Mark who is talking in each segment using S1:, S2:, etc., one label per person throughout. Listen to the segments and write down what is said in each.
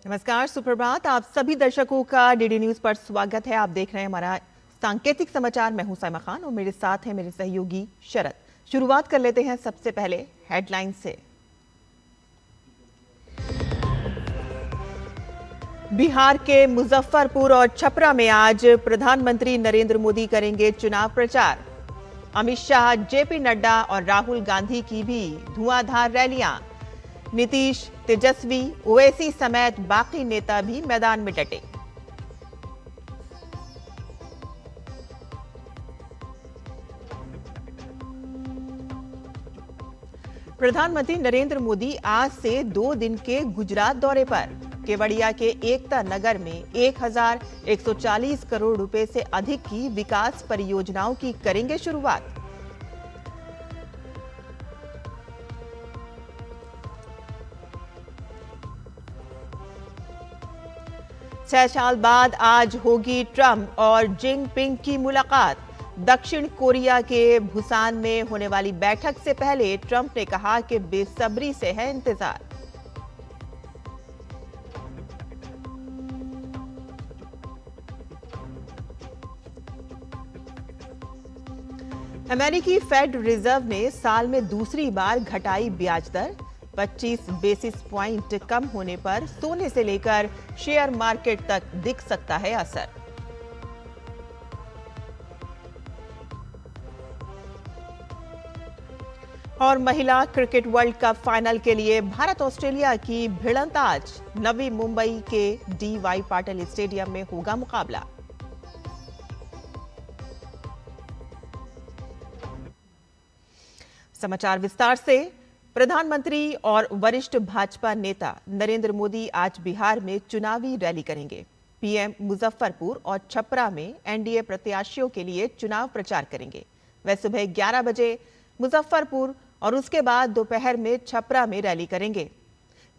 S1: नमस्कार, सुप्रभात। आप सभी दर्शकों का डीडी न्यूज पर स्वागत है। आप देख रहे हैं हमारा सांकेतिक समाचार। मैं हूं साइमा खान और मेरे साथ हैं मेरे सहयोगी शरद। शुरुआत कर लेते हैं सबसे पहले हेडलाइन से। बिहार के मुजफ्फरपुर और छपरा में आज प्रधानमंत्री नरेंद्र मोदी करेंगे चुनाव प्रचार। अमित शाह, जेपी नड्डा और राहुल गांधी की भी धुआंधार रैलियां। नीतीश, तेजस्वी, ओवैसी समेत बाकी नेता भी मैदान में डटे। प्रधानमंत्री नरेंद्र मोदी आज से 2 दिन के गुजरात दौरे पर। केवड़िया के एकता नगर में 1140 करोड़ रुपए से अधिक की विकास परियोजनाओं की करेंगे शुरुआत। छह साल बाद आज होगी ट्रंप और जिनपिंग की मुलाकात। दक्षिण कोरिया के बुसान में होने वाली बैठक से पहले ट्रंप ने कहा कि बेसब्री से है इंतजार। अमेरिकी फेड रिजर्व ने साल में दूसरी बार घटाई ब्याज दर। 25 बेसिस पॉइंट कम होने पर सोने से लेकर शेयर मार्केट तक दिख सकता है असर। और महिला क्रिकेट वर्ल्ड कप फाइनल के लिए भारत ऑस्ट्रेलिया की भिड़ंत आज। नवी मुंबई के डी.वाई. पाटिल स्टेडियम में होगा मुकाबला। समाचार विस्तार से। प्रधानमंत्री और वरिष्ठ भाजपा नेता नरेंद्र मोदी आज बिहार में चुनावी रैली करेंगे। पीएम मुजफ्फरपुर और छपरा में एनडीए प्रत्याशियों के लिए चुनाव प्रचार करेंगे। वे सुबह 11 बजे मुजफ्फरपुर और उसके बाद दोपहर में छपरा में रैली करेंगे।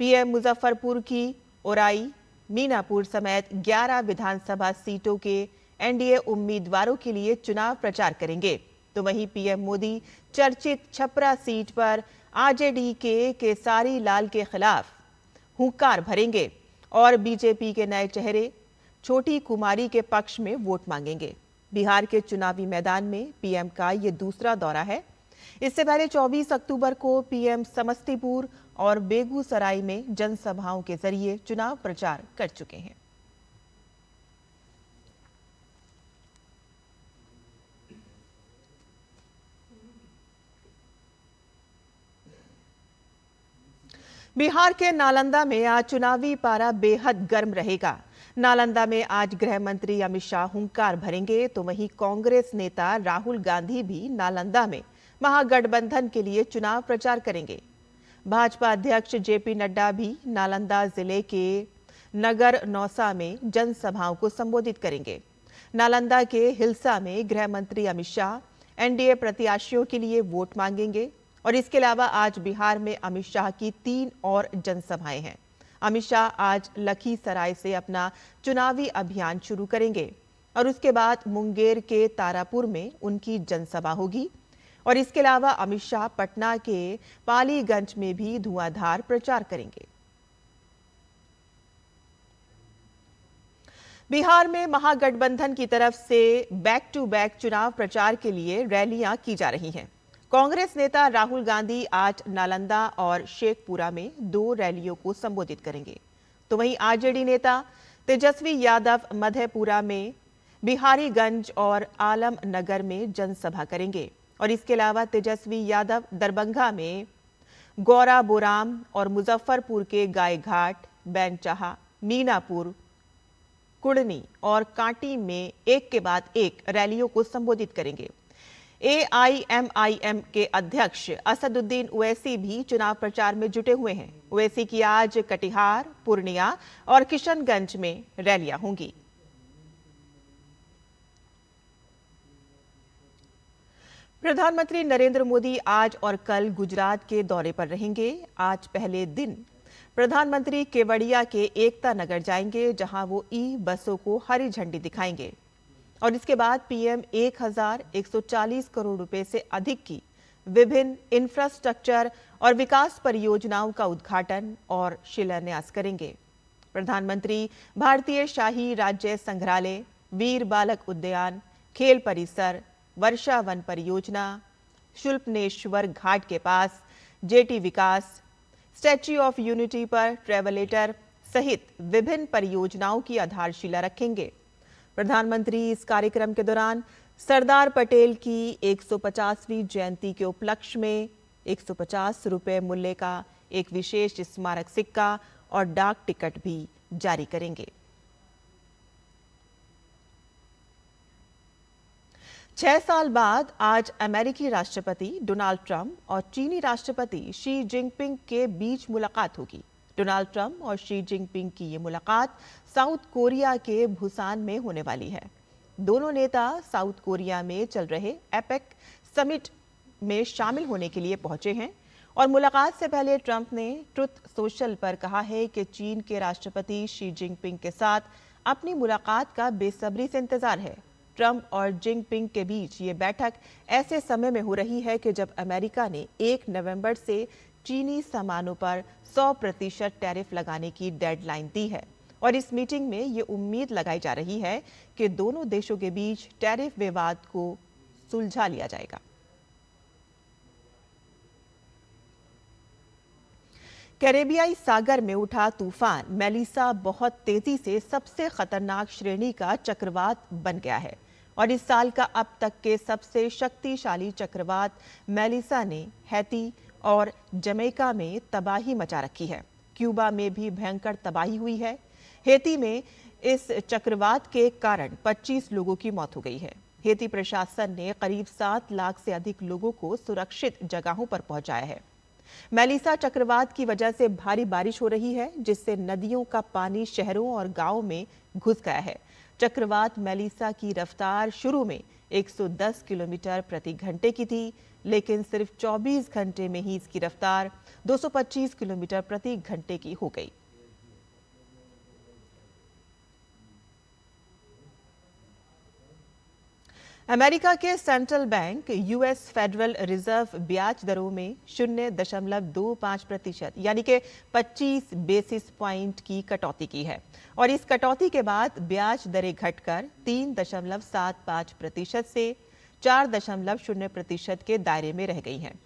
S1: पीएम मुजफ्फरपुर की ओराई, मीनापुर समेत 11 विधानसभा सीटों के एनडीए उम्मीदवारों के लिए चुनाव प्रचार करेंगे। तो वहीं पीएम मोदी चर्चित छपरा सीट पर आरजेडी के केसारी लाल के खिलाफ हुंकार भरेंगे और बीजेपी के नए चेहरे छोटी कुमारी के पक्ष में वोट मांगेंगे। बिहार के चुनावी मैदान में पीएम का ये दूसरा दौरा है। इससे पहले 24 अक्टूबर को पीएम समस्तीपुर और बेगूसराय में जनसभाओं के जरिए चुनाव प्रचार कर चुके हैं। बिहार के नालंदा में आज चुनावी पारा बेहद गर्म रहेगा। नालंदा में आज गृह मंत्री अमित शाह हुंकार भरेंगे, तो वहीं कांग्रेस नेता राहुल गांधी भी नालंदा में महागठबंधन के लिए चुनाव प्रचार करेंगे। भाजपा अध्यक्ष जेपी नड्डा भी नालंदा जिले के नगर नौसा में जनसभाओं को संबोधित करेंगे। नालंदा के हिलसा में गृह मंत्री अमित शाह एनडीए प्रत्याशियों के लिए वोट मांगेंगे। और इसके अलावा आज बिहार में अमित शाह की 3 और जनसभाएं हैं। अमित शाह आज लखीसराय से अपना चुनावी अभियान शुरू करेंगे और उसके बाद मुंगेर के तारापुर में उनकी जनसभा होगी। और इसके अलावा अमित शाह पटना के पालीगंज में भी धुआंधार प्रचार करेंगे। बिहार में महागठबंधन की तरफ से बैक टू बैक चुनाव प्रचार के लिए रैलियां की जा रही हैं। कांग्रेस नेता राहुल गांधी आज नालंदा और शेखपुरा में 2 रैलियों को संबोधित करेंगे। तो वहीं आरजेडी नेता तेजस्वी यादव मधेपुरा में, बिहारीगंज और आलमनगर में जनसभा करेंगे। और इसके अलावा तेजस्वी यादव दरभंगा में, गौराबोराम और मुजफ्फरपुर के गायघाट, बैंचाहा, मीनापुर, कुड़नी और कांटी में एक के बाद एक रैलियों को संबोधित करेंगे। एआईएमआईएम के अध्यक्ष असदुद्दीन ओवैसी भी चुनाव प्रचार में जुटे हुए हैं। ओवैसी की आज कटिहार, पूर्णिया और किशनगंज में रैलियां होंगी। प्रधानमंत्री नरेंद्र मोदी आज और कल गुजरात के दौरे पर रहेंगे। आज पहले दिन प्रधानमंत्री केवड़िया के एकता नगर जाएंगे, जहां वो ई-बसों को हरी झंडी दिखाएंगे। और इसके बाद पीएम 1140 करोड़ रुपए से अधिक की विभिन्न इंफ्रास्ट्रक्चर और विकास परियोजनाओं का उद्घाटन और शिलान्यास करेंगे। प्रधानमंत्री भारतीय शाही राज्य संग्रहालय, वीर बालक उद्यान, खेल परिसर, वर्षा वन परियोजना, शुल्पनेश्वर घाट के पास जेटी विकास, स्टैच्यू ऑफ यूनिटी पर ट्रेवलेटर सहित विभिन्न परियोजनाओं की आधारशिला रखेंगे। प्रधानमंत्री इस कार्यक्रम के दौरान सरदार पटेल की 150वीं जयंती के उपलक्ष्य में 150 रुपये मूल्य का एक विशेष स्मारक सिक्का और डाक टिकट भी जारी करेंगे। 6 साल बाद आज अमेरिकी राष्ट्रपति डोनाल्ड ट्रंप और चीनी राष्ट्रपति शी जिनपिंग के बीच मुलाकात होगी। डोनाल्ड ट्रंप और शी जिनपिंग की ये मुलाकात साउथ कोरिया के बुसान में होने वाली है। दोनों नेता साउथ कोरिया में चल रहे एपेक समिट में शामिल होने के लिए पहुंचे हैं और मुलाकात से पहले ट्रंप ने ट्रुथ सोशल पर कहा है कि चीन के राष्ट्रपति शी जिनपिंग के साथ अपनी मुलाकात का बेसब्री से इंतजार है। ट्रंप और जिनपिंग के बीच ये बैठक ऐसे समय में हो रही है कि जब अमेरिका ने 1 नवंबर से चीनी सामानों पर 100% टैरिफ लगाने की डेडलाइन दी है और इस मीटिंग में ये उम्मीद लगाई जा रही है कि दोनों देशों के बीच टैरिफ विवाद को सुलझा लिया जाएगा। कैरेबियाई सागर में उठा तूफान मेलिसा बहुत तेजी से सबसे खतरनाक श्रेणी का चक्रवात बन गया है और इस साल का अब तक के सबसे शक्तिशाली चक्रवात मेलिसा ने हैती और जमैका में तबाही मचा रखी है। क्यूबा में भी भयंकर तबाही हुई है। हैती में इस चक्रवात के कारण 25 लोगों की मौत हो गई है। हैती प्रशासन ने करीब 7 लाख से अधिक लोगों को सुरक्षित जगहों पर पहुंचाया है। मेलिसा चक्रवात की वजह से भारी बारिश हो रही है, जिससे नदियों का पानी शहरों और गांवों में घुस गया है। चक्रवात मेलिसा की रफ्तार शुरू में 110 किलोमीटर प्रति घंटे की थी, लेकिन सिर्फ 24 घंटे में ही इसकी रफ्तार 225 किलोमीटर प्रति घंटे की हो गई। अमेरिका के central bank US federal reserve ब्याज दरों में 0.25% यानी कि 25 बेसिस पॉइंट की कटौती की है और इस कटौती के बाद ब्याज दरें घटकर 3.75% से 4.0% के दायरे में रह गई हैं।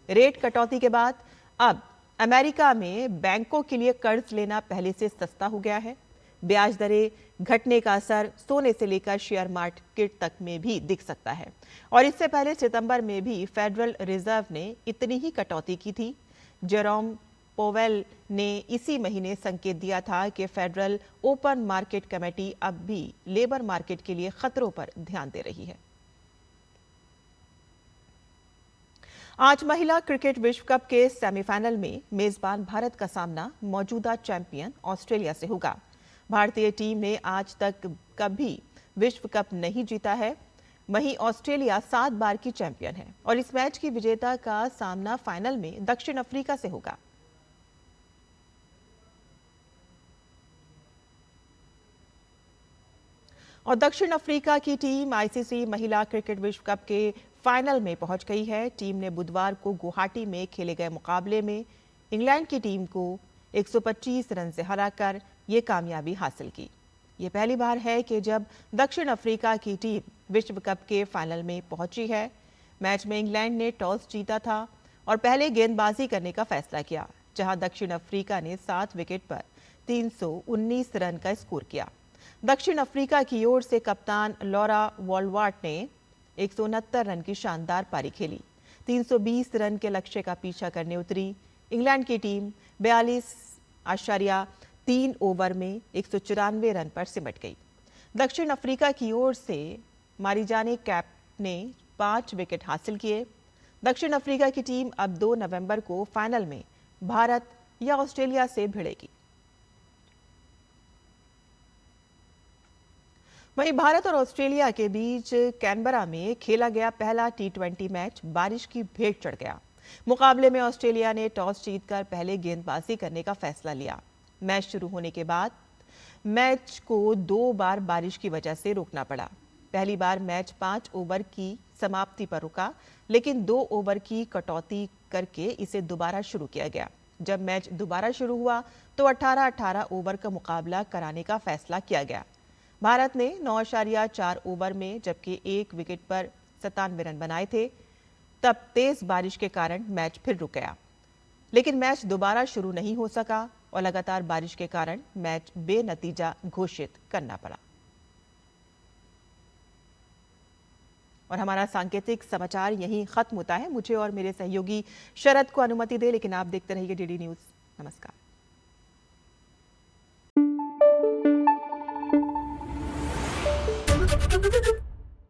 S1: रेट कटौती के बाद अब अमेरिका में बैंकों के लिए कर्ज लेना पहले से सस्ता हो गया है। ब्याज दरें घटने का असर सोने से लेकर शेयर मार्केट तक में भी दिख सकता है और इससे पहले सितंबर में भी फेडरल रिजर्व ने इतनी ही कटौती की थी। जेरोम पोवेल ने इसी महीने संकेत दिया था कि फेडरल ओपन मार्केट कमेटी अब भी लेबर मार्केट के लिए खतरों पर ध्यान दे रही है। आज महिला क्रिकेट विश्व कप के सेमीफाइनल में मेजबान भारत का सामना मौजूदा चैंपियन ऑस्ट्रेलिया से होगा। भारतीय टीम ने आज तक कभी विश्व कप नहीं जीता है, वहीं ऑस्ट्रेलिया 7 बार की चैंपियन है और इस मैच की विजेता का सामना फाइनल में दक्षिण अफ्रीका से होगा। और दक्षिण अफ्रीका की टीम आईसीसी महिला क्रिकेट विश्व कप के फाइनल में पहुंच गई है। टीम ने बुधवार को गुवाहाटी में खेले गए मुकाबले में इंग्लैंड की टीम को 125 रन से हराकर ये कामयाबी हासिल की। ये पहली बार है कि जब दक्षिण अफ्रीका की टीम विश्व कप के फाइनल में पहुंची है। मैच में इंग्लैंड ने टॉस जीता था और पहले गेंदबाजी करने का फैसला किया, जहां दक्षिण अफ्रीका ने 7 विकेट पर 319 रन का स्कोर किया। दक्षिण अफ्रीका की ओर से कप्तान लॉरा वॉलवार्ट ने 169 रन की शानदार पारी खेली। 320 रन के लक्ष्य का पीछा करने उतरी इंग्लैंड की टीम 42.3 ओवर में 194 रन पर सिमट गई। दक्षिण अफ्रीका की ओर से मारिजाने कैप ने 5 विकेट हासिल किए। दक्षिण अफ्रीका की टीम अब 2 नवंबर को फाइनल में भारत या ऑस्ट्रेलिया से भिड़ेगी। वहीं भारत और ऑस्ट्रेलिया के बीच कैनबरा में खेला गया पहला T20 मैच बारिश की भेंट चढ़ गया। मुकाबले में ऑस्ट्रेलिया ने टॉस जीतकर पहले गेंदबाजी करने का फैसला लिया। मैच शुरू होने के बाद मैच को 2 बार बारिश की वजह से रोकना पड़ा। पहली बार मैच 5 ओवर की समाप्ति पर रुका, लेकिन 2 ओवर की कटौती करके इसे दोबारा शुरू किया गया। जब मैच दोबारा शुरू हुआ तो 18-18 ओवर का मुकाबला कराने का फैसला किया गया। भारत ने 9.4 ओवर में जबकि 1 विकेट पर 97 रन बनाए थे। तब तेज बारिश के कारण मैच फिर रुक गया, लेकिन मैच दोबारा शुरू नहीं हो सका और लगातार बारिश के कारण मैच बेनतीजा घोषित करना पड़ा। और हमारा सांकेतिक समाचार यहीं खत्म होता है। मुझे और मेरे सहयोगी शरद को अनुमति दे, लेकिन आप देखते रहिए डीडी न्यूज़। नमस्कार।